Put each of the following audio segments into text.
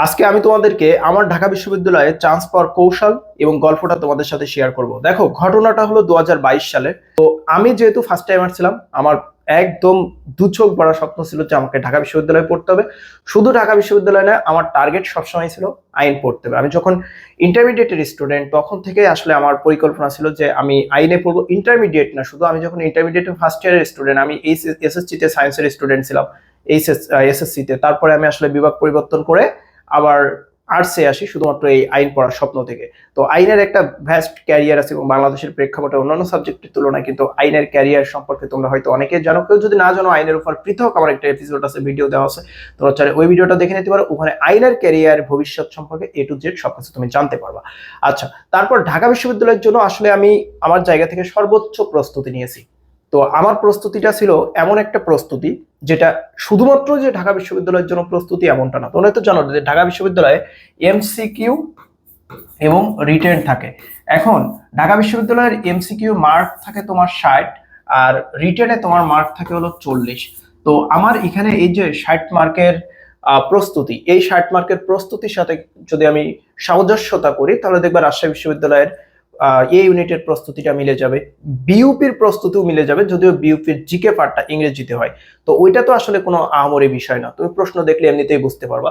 আজকে আমি তোমাদেরকে আমার ঢাকা বিশ্ববিদ্যালয়ে চান্স পাওয়ার কৌশল এবং গল্পটা তোমাদের সাথে শেয়ার করব। দেখো, ঘটনাটা হলো 2022 সালে। তো আমি যেহেতু ফার্স্ট টাইমার ছিলাম, আমার একদম দু চোখ বড় স্বপ্ন ছিল যে আমাকে ঢাকা বিশ্ববিদ্যালয়ে পড়তে হবে। শুধু ঢাকা বিশ্ববিদ্যালয় না, আমার টার্গেট সবসময় ছিল আইন পড়তে হবে। আমি যখন ইন্টারমিডিয়েটের স্টুডেন্ট তখন থেকে আসলে আমার পরিকল্পনা ছিল যে আমি আইনে পড়বো। ইন্টারমিডিয়েট না শুধু, আমি যখন ইন্টারমিডিয়েটের ফার্স্ট ইয়ারের স্টুডেন্ট, আমি এসএসসি তে সায়েন্সের স্টুডেন্ট ছিলাম। এসএসসি তে তারপরে আমি আসলে বিভাগ পরিবর্তন করে আবার আর্টসে আসি শুধুমাত্র এই আইন পড়ার স্বপ্ন থেকে। তো আইনের একটা ভ্যাস্ট ক্যারিয়ার আছে এবং বাংলাদেশের প্রেক্ষাপটে অন্যান্য সাবজেক্টের তুলনায় কিন্তু আইনের ক্যারিয়ার সম্পর্কে তোমরা হয়তো অনেকেই জানো। কেউ যদি না জানো, আইনের উপর পৃথক আমার একটা এপিসোড আছে, ভিডিও দেওয়া আছে, তোমরা চাইলে ওই ভিডিওটা দেখে নিতে পারো। ওখানে আইনের ক্যারিয়ার, ভবিষ্যৎ সম্পর্কে এ টু জেড সবকিছু তুমি জানতে পারবা। আচ্ছা, তারপর ঢাকা বিশ্ববিদ্যালয়ের জন্য আসলে আমি আমার জায়গা থেকে সর্বোচ্চ প্রস্তুতি নিয়েছি। তো আমার প্রস্তুতিটা ছিল এমন একটা প্রস্তুতি যেটা শুধুমাত্র যে ঢাকা বিশ্ববিদ্যালয়ের জন্য প্রস্তুতি এমনটা না। তোমরা তো জানো যে ঢাকা বিশ্ববিদ্যালয়ে এমসিকিউ এবং রিটেন থাকে। এখন ঢাকা বিশ্ববিদ্যালয়ের এমসিকিউ মার্ক থাকে তোমার 60, আর রিটেনে তোমার মার্ক থাকে হলো 40। তো আমার এখানে এই যে 60 মার্কের প্রস্তুতি, এই 60 মার্কের প্রস্তুতির সাথে যদি আমি সামঞ্জস্যতা করি, তাহলে দেখবা রাজশাহী বিশ্ববিদ্যালয়ের এই ইউনিটের প্রস্তুতিটা মিলে যাবে, বিইউপির প্রস্তুতিও মিলে যাবে, যদিও বিইউপির জিকে পার্টটা ইংরেজিতে হয়। তো ওইটা তো আসলে কোনো আহামরি বিষয় না, তুমি প্রশ্ন দেখলে এমনিতেই বুঝতে পারবা।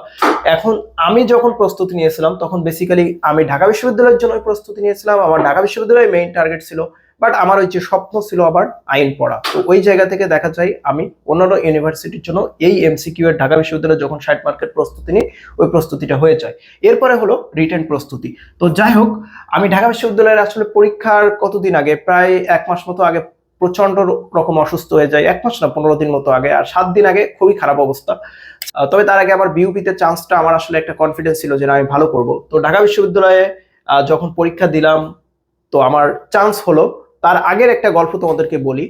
এখন আমি যখন প্রস্তুতি নিয়েছিলাম তখন বেসিক্যালি আমি ঢাকা বিশ্ববিদ্যালয়ের জন্য প্রস্তুতি নিয়েছিলাম। আমার ঢাকা বিশ্ববিদ্যালয়ের মেইন টার্গেট ছিল, বাট আমার ওই যে স্বপ্ন ছিল আবার আইন পড়া। তো ওই জায়গা থেকে দেখা যায় আমি অন্যান্য ইউনিভার্সিটির জন্য এই এমসিকিউ এর ঢাকা বিশ্ববিদ্যালয়ে যখন 60 মার্কের প্রস্তুতি নিই, ওই প্রস্তুতিটা হয়ে যায়। এরপরে হলো রিটেন প্রস্তুতি। তো যাই হোক, আমি ঢাকা বিশ্ববিদ্যালয়ের আসলে পরীক্ষার কতদিন আগে, প্রায় 1 মাস মতো আগে প্রচন্ড রকম অসুস্থ হয়ে যায়। 1 মাস না, 15 দিন মতো আগে, আর 7 দিন আগে খুবই খারাপ অবস্থা। তবে তার আগে আমার বিউপিতে চান্সটা, আমার আসলে একটা কনফিডেন্স ছিল যে না, আমি ভালো করব। তো ঢাকা বিশ্ববিদ্যালয়ে যখন পরীক্ষা দিলাম, তো আমার চান্স হলো। তার আগের একটা গল্প তোমাদেরকে বলি।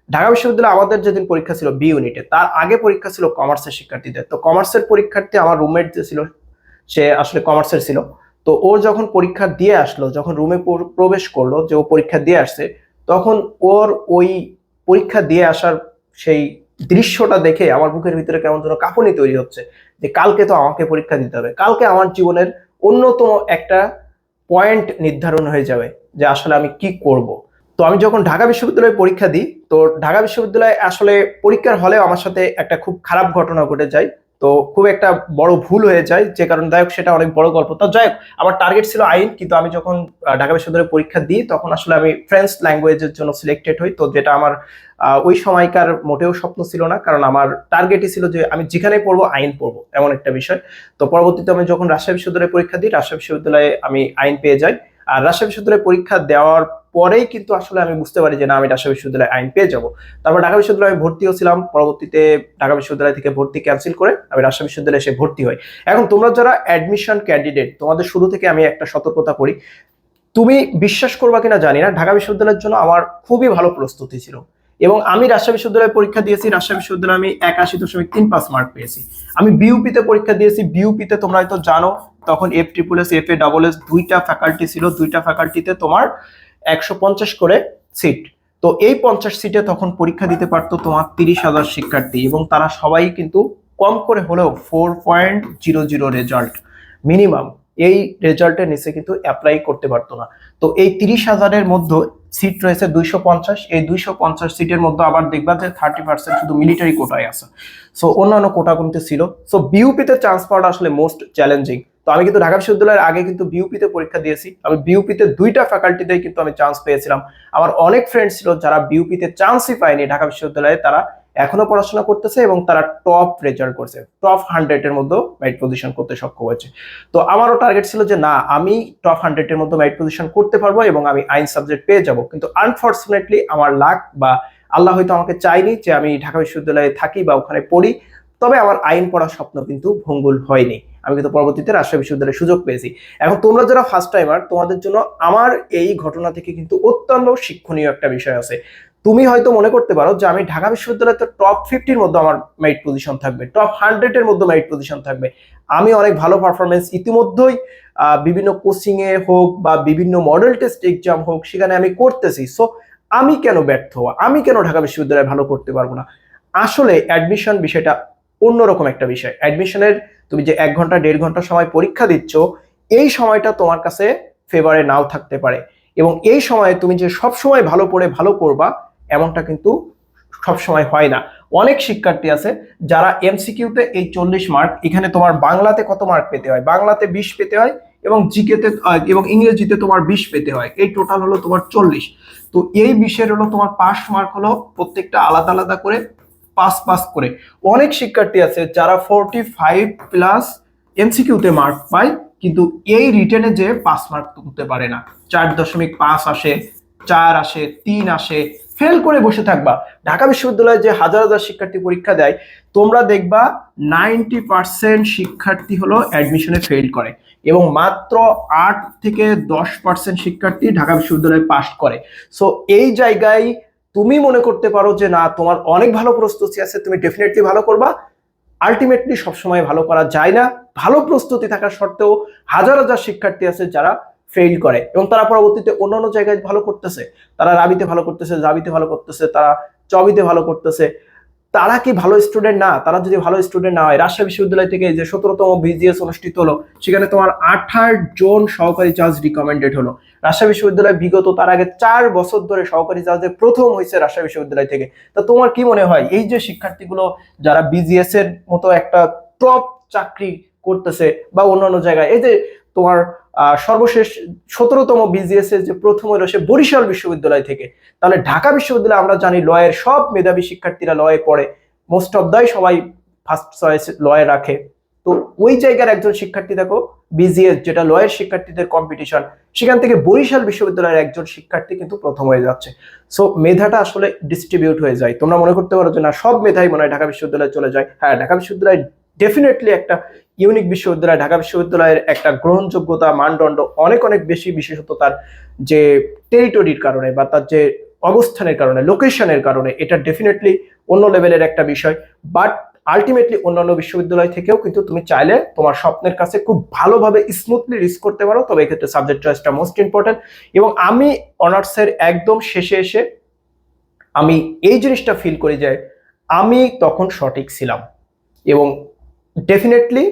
ঢাকা বিশ্ববিদ্যালয়ে আমাদের যেদিন পরীক্ষা ছিল বি ইউনিটে, তার আগে পরীক্ষা ছিল কমার্সের শিক্ষার্থীদের। তো কমার্সের পরীক্ষার্থী, আমার রুমমেট যে ছিল সে আসলে কমার্সের ছিল। তো ওর যখন পরীক্ষা দিয়ে আসলো, যখন রুমে প্রবেশ করলো যে ও পরীক্ষা দিয়ে আসছে, তখন ওর ওই পরীক্ষা দিয়ে আসার সেই দৃশ্যটা দেখে আমার বুকের ভিতরে কেমন যেন কাঁপুনি তৈরি হচ্ছে, যে কালকে তো আমাকে পরীক্ষা দিতে হবে, কালকে আমার জীবনের অন্যতম একটা পয়েন্ট নির্ধারণ হয়ে যাবে যে আসলে আমি কি করব। তো আমি যখন ঢাকা বিশ্ববিদ্যালয়ে পরীক্ষা দিই, তো ঢাকা বিশ্ববিদ্যালয়ে আসলে পরীক্ষার হলে আমার সাথে একটা খুব খারাপ ঘটনা ঘটে যায়। তো খুব একটা বড় ভুল হয়ে যায়, যে কারণে যাই হোক সেটা অনেক বড় গল্প। তো যাই হোক, আমার টার্গেট ছিল আইন, কিন্তু আমি যখন ঢাকা বিশ্ববিদ্যালয়ে পরীক্ষা দিই তখন আসলে আমি ফ্রেঞ্চ ল্যাঙ্গুয়েজের জন্য সিলেক্টেড হই। তো যেটা আমার ওই সময়কার মোটেও স্বপ্ন ছিল না, কারণ আমার টার্গেটই ছিল যে আমি যেখানে পড়বো আইন পড়বো, এমন একটা বিষয়। তো পরবর্তীতে আমি যখন রাজশাহী বিশ্ববিদ্যালয়ে পরীক্ষা দিই, রাজশাহী বিশ্ববিদ্যালয়ে আমি আইন পেয়ে যাই। আর রাজশাহী বিশ্ববিদ্যালয়ে পরীক্ষা দেওয়ার পরেই কিন্তু আসলে আমি বুঝতে পারি যে না, আমি রাজশাহী বিশ্ববিদ্যালয়ে আইন পেয়ে যাব। তারপর ঢাকা বিশ্ববিদ্যালয়ে আমি ভর্তিও ছিলাম। পরবর্তীতে ঢাকা বিশ্ববিদ্যালয় থেকে ভর্তি ক্যান্সেল করে আমি রাজশাহী বিশ্ববিদ্যালয়ে এসে ভর্তি হই। এখন তোমরা যারা অ্যাডমিশন ক্যান্ডিডেট, তোমাদের শুরু থেকে আমি একটা সতর্কতা করি। তুমি বিশ্বাস করবা কিনা জানি না, ঢাকা বিশ্ববিদ্যালয়ের জন্য আমার খুবই ভালো প্রস্তুতি ছিল। এবং আমি রাজশাহী বিশ্ববিদ্যালয়ে পরীক্ষা দিয়েছি, রাজশাহী বিশ্ববিদ্যালয়ে আমি 81.35 মার্ক পেয়েছি। আমি বিইউপিতে পরীক্ষা দিয়েছি, বিইউপিতে তোমরা হয়তো জানো তখন এফ ট্রিপল এস, এফ এ ডাবল এস দুইটা ফ্যাকাল্টি ছিল, দুইটা ফ্যাকাল্টিতে তোমার 150 করে সিট। তো এই 50 সিটে তখন পরীক্ষা দিতে পারতো তোমার 30,000 শিক্ষার্থী, এবং তারা সবাই কিন্তু কম করে হলেও 4.00 রেজাল্ট মিনিমাম, এই রেজাল্টের নিচে কিন্তু অ্যাপ্লাই করতে পারতো না। তো এই 30,000-এর মধ্যে সিট রয়েছে 250। এই 250 সিটের মধ্যে আবার দেখবা যে 30% শুধু মিলিটারি কোটায় আছে। সো অন্যান্য কোটা কিন্তু ছিল। সো বিইউপিতে চান্স পাওয়াটা আসলে মোস্ট চ্যালেঞ্জিং। তো আমি কিন্তু ঢাকা বিশ্ববিদ্যালয়ের আগে কিন্তু বিইউপিতে পরীক্ষা দিয়েছি। আমি বিইউপিতে দুইটা ফ্যাকাল্টিতেই কিন্তু আমি চান্স পেয়েছিলাম। আমার অনেক ফ্রেন্ড ছিল যারা বিইউপিতে চান্সই পায়নি ঢাকা বিশ্ববিদ্যালয়ে, তারা এখনো পড়াশোনা করতেছে এবং তারা টপ রেজাল্ট করছে, টপ 100-এর মধ্যে মেরিট পজিশন করতে সক্ষম হয়েছে। তো আমারও টার্গেট ছিল যে না, আমি টপ 100-এর মধ্যে মেরিট পজিশন করতে পারবো এবং আমি আইন সাবজেক্ট পেয়ে যাব। কিন্তু আনফরচুনেটলি আমার লাক বা আল্লাহ হয়তো আমাকে চাইনি যে আমি ঢাকা বিশ্ববিদ্যালয়ে থাকি বা ওখানে পড়ি। তবে আমার আইন পড়ার স্বপ্ন কিন্তু ভঙ্গুর হয়নি, আমি কিন্তু পরবর্তীতে রাজশাহী বিশ্ববিদ্যালয়ে সুযোগ পেয়েছি। এখন তোমরা যারা ফার্স্ট টাইমার, তোমাদের জন্য আমার এই ঘটনা থেকে কিন্তু অত্যন্ত শিক্ষণীয় একটা বিষয় আছে। তুমি হয়তো মনে করতে পারো যে আমি ঢাকা বিশ্ববিদ্যালয়ে তো টপ 50-র মধ্যে আমার মেরিট পজিশন থাকবে, টপ 100-এর মধ্যে মেরিট পজিশন থাকবে, আমি অনেক ভালো পারফরমেন্স ইতিমধ্যেই বিভিন্ন কোচিং এ হোক বা বিভিন্ন মডেল টেস্ট এক্সাম হোক সেখানে আমি করতেছি। সো আমি কেন ব্যর্থ হওয়া, আমি কেন ঢাকা বিশ্ববিদ্যালয়ে ভালো করতে পারবো না? আসলে অ্যাডমিশন বিষয়টা অন্যরকম একটা বিষয়। অ্যাডমিশনের তুমি যে 1 ঘন্টা 1.5 ঘন্টা সময় পরীক্ষা দিচ্ছ, এই সময়টা তোমার কাছে ফেভারে নাও থাকতে পারে। এবং এই সময়ে তুমি যে সব সময় ভালো পড়ে ভালো করবা এমনটা কিন্তু সব সময় হয় না। অনেক শিক্ষার্থী আছে যারা এমসিকিউতে এই 40 মার্ক, এখানে তোমার বাংলাতে কত মার্ক পেতে হয়, বাংলাতে 20 পেতে হয়, এবং জিকেতে এবং ইংরেজিতে তোমার 20 পেতে হয়, এই টোটাল হলো তোমার 40। তো এই 20-এর হলো তোমার পাস মার্ক হলো প্রত্যেকটা আলাদা আলাদা করে পাস পাস করে। অনেক শিক্ষার্থী আছে যারা 45+ এমসিকিউতে মার্ক পায়, কিন্তু এই রিটেনে যে পাস মার্ক তুলতে পারে না, 4.5 আসে, 4 আসে, 3 আসে, ফেল করে বসে থাকবা। ঢাকা বিশ্ববিদ্যালয়ে যে হাজার হাজার শিক্ষার্থী পরীক্ষা দেয়, তোমরা দেখবা 90% শিক্ষার্থী হলো অ্যাডমিশনে ফেল করে, এবং মাত্র 8 থেকে 10% শিক্ষার্থী ঢাকা বিশ্ববিদ্যালয়ে পাস করে। সো এই জায়গায় তুমি মনে করতে পারো যে না, তোমার অনেক ভালো প্রস্তুতি আছে, তুমি ডেফিনেটলি ভালো করবা। আলটিমেটলি সবসময় ভালো করা যায় না। ভালো প্রস্তুতি থাকা সত্ত্বেও হাজার হাজার শিক্ষার্থী আছে যারা ফেল করে, এবং তারা পরবর্তীতে অন্যান্য জায়গায় ভালো করতেছে। তারা রাবিতে ভালো করতেছে, জাবিতে ভালো করতেছে, তারা চবিতে ভালো করতেছে। তারা কি ভালো স্টুডেন্ট না? তারা যদি ভালো স্টুডেন্ট না হয়, রাজশাহী বিশ্ববিদ্যালয় থেকে যে 17তম বিজিএস অনুষ্ঠিত হলো, সেখানে তোমার 28 জন সহকারী জাজ রিকমেন্ডেড হলো। রাজশাহী বিশ্ববিদ্যালয় বিগত তার আগে 4 বছর ধরে সহকারী জাজে প্রথম হয়েছে রাজশাহী বিশ্ববিদ্যালয় থেকে। তা তোমার কি মনে হয় এই যে শিক্ষার্থীগুলো যারা বিজিএস এর মতো একটা টপ চাকরি করতেছে, বা অন্যান্য জায়গায়, এই যে তোমার সর্বশেষ 17তম বিজিএস এর যে প্রথম হলো সে বরিশাল বিশ্ববিদ্যালয় থেকে, তাহলে ঢাকা বিশ্ববিদ্যালয়ে আমরা জানি লয়ের সব মেধাবী শিক্ষার্থীরা লয়ে পড়ে, মোস্ট অফ দাই সবাই ফার্স্ট চয়েস লয়ে রাখে। তো ওই জায়গার একজন শিক্ষার্থী দেখো, বিজিএস যেটা লয়ের শিক্ষার্থীদের কম্পিটিশন, সেখান থেকে বরিশাল বিশ্ববিদ্যালয়ের একজন শিক্ষার্থী কিন্তু প্রথম হয়ে যাচ্ছে। সো মেধাটা আসলে ডিস্ট্রিবিউট হয়ে যায়। তোমরা মনে করতে পারো যে না, সব মেধাই মনে হয় ঢাকা বিশ্ববিদ্যালয়ে চলে যায়। হ্যাঁ, ঢাকা বিশ্ববিদ্যালয় ডেফিনেটলি একটা ইউনিক বিশ্ববিদ্যালয়। ঢাকা বিশ্ববিদ্যালয়ের একটা গ্রহণযোগ্যতা মানদণ্ড অনেক অনেক বেশি, বিশেষত তার যে টেরিটরির কারণে বা তার যে অবস্থানের কারণে, লোকেশনের কারণে, এটা ডেফিনেটলি অন্য লেভেলের একটা বিষয়। বাট আলটিমেটলি অন্যান্য বিশ্ববিদ্যালয় থেকেও কিন্তু তুমি চাইলে তোমার স্বপ্নের কাছে খুব ভালোভাবে স্মুথলি রিচ করতে পারো। তবে এক্ষেত্রে সাবজেক্ট চয়েসটা মোস্ট ইম্পর্টেন্ট। এবং আমি অনার্সের একদম শেষে এসে আমি এই জিনিসটা ফিল করি যে আমি তখন সঠিক ছিলাম, এবং ডেফিনেটলি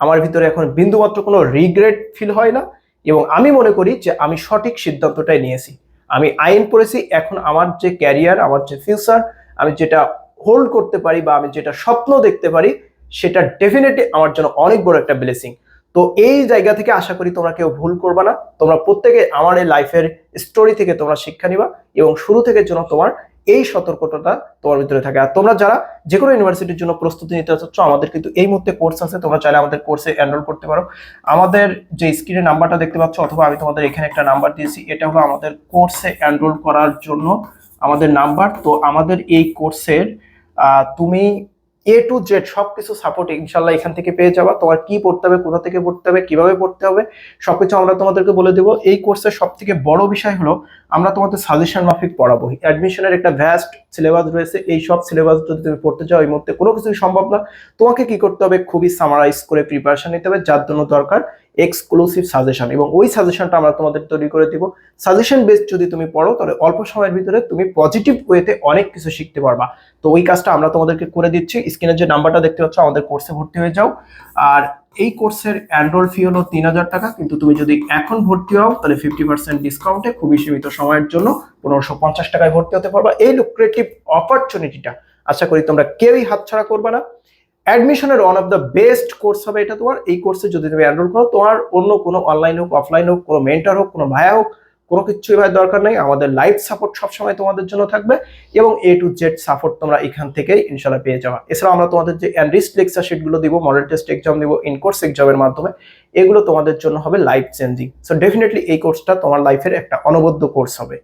আমার ভিতরে এখন বিন্দুমাত্র কোনো রিগ্রেট ফিল হয় না। এবং আমি মনে করি যে আমি সঠিক সিদ্ধান্তটাই নিয়েছি। আমি আইন পড়েছি, এখন আমার যে ক্যারিয়ার, আমার যে ফিউচার, আমি যেটা হোল্ড করতে পারি বা আমি যেটা স্বপ্ন দেখতে পারি, সেটা ডেফিনেটলি আমার জন্য অনেক বড় একটা ব্লেসিং। তো এই জায়গা থেকে আশা করি তোমরা কেউ ভুল করবা না। তোমরা প্রত্যেকে আমার এই লাইফের স্টোরি থেকে তোমরা শিক্ষা নিবা, এবং শুরু থেকে যেন তোমার এই সতর্কতাটা তোমার ভিতরে থাকে। আর তোমরা যারা যে কোনো ইউনিভার্সিটির জন্য প্রস্তুতি নিতে চাচ্ছ, আমাদের কিন্তু এই মুহূর্তে কোর্স আছে, তোমরা চাইলে আমাদের কোর্সে এনরোল করতে পারো। আমাদের যে স্ক্রিনে নাম্বারটা দেখতে পাচ্ছ, অথবা আমি তোমাদের এখানে একটা নাম্বার দিয়েছি, এটা হলো আমাদের কোর্সে এনরোল করার জন্য আমাদের নাম্বার। তো আমাদের এই কোর্সের তুমি A to Z সবকিছু সাপোর্ট ইনশাল্লাহ এখান থেকে পেয়ে যাবা। তোমার কি পড়তে হবে, কোথা থেকে পড়তে হবে, কিভাবে পড়তে হবে, সবকিছু আমরা তোমাদেরকে বলে দেবো। এই কোর্সের সব থেকে বড় বিষয় হলো আমরা তোমাদের সাজেশন মাফিক পড়াবো। অ্যাডমিশনের একটা ভ্যাস্ট সিলেবাস রয়েছে, এই সব সিলেবাস যদি তুমি পড়তে চাও এই মুহূর্তে কোনো কিছুই সম্ভব না। তোমাকে কি করতে হবে, খুবই সামারাইজ করে প্রিপারেশন নিতে হবে, যার জন্য দরকার এক্সক্লুসিভ সাজেশন, এবং ওই সাজেশনটা আমরা তোমাদের তৈরি করে দিব। সাজেশন বেসড যদি তুমি পড়ো, তাহলে অল্প সময়ের ভিতরে তুমি পজিটিভ ওয়েতে অনেক কিছু শিখতে পারবা। তো ওই কাজটা আমরা তোমাদেরকে করে দিচ্ছি। স্ক্রিনে যে নাম্বারটা দেখতে পাচ্ছ, আমাদের কোর্সে ভর্তি হয়ে যাও। আর এই কোর্সের এনরোল ফি হলো 3000 টাকা, কিন্তু তুমি যদি এখন ভর্তি হও তাহলে 50% ডিসকাউন্টে খুবই সীমিত সময়ের জন্য 1550 টাকায় ভর্তি হতে পারবা। এই লুক্রেটিভ অপরচুনিটিটা আশা করি তোমরা কেউই হাতছাড়া করবে না। অ্যাডমিশনের one of the best course হবে এটা তোমার। এই কোর্সে যদি তুমি এনরোল করো, তোমার অন্য কোনো অনলাইন হোক, অফলাইন হোক, কোনো মেন্টর হোক, কোনো ভাইয়া হোক, কোনো কিছুই ভাই দরকার নেই। আমাদের লাইভ সাপোর্ট সবসময় তোমাদের জন্য থাকবে, এবং A to Z সাপোর্ট তোমরা এখান থেকেই ইনশাল্লাহ পেয়ে যাবা। এছাড়াও আমরা তোমাদের যে এনরিচড লেকচার শিটগুলো দিব, মডেল টেস্ট এক্সাম দিব, ইন কোর্স এক্সামের মাধ্যমে, এগুলো তোমাদের জন্য হবে লাইফ চেঞ্জিং। সো ডেফিনেটলি এই কোর্সটা তোমার লাইফের একটা অনবদ্য কোর্স হবে।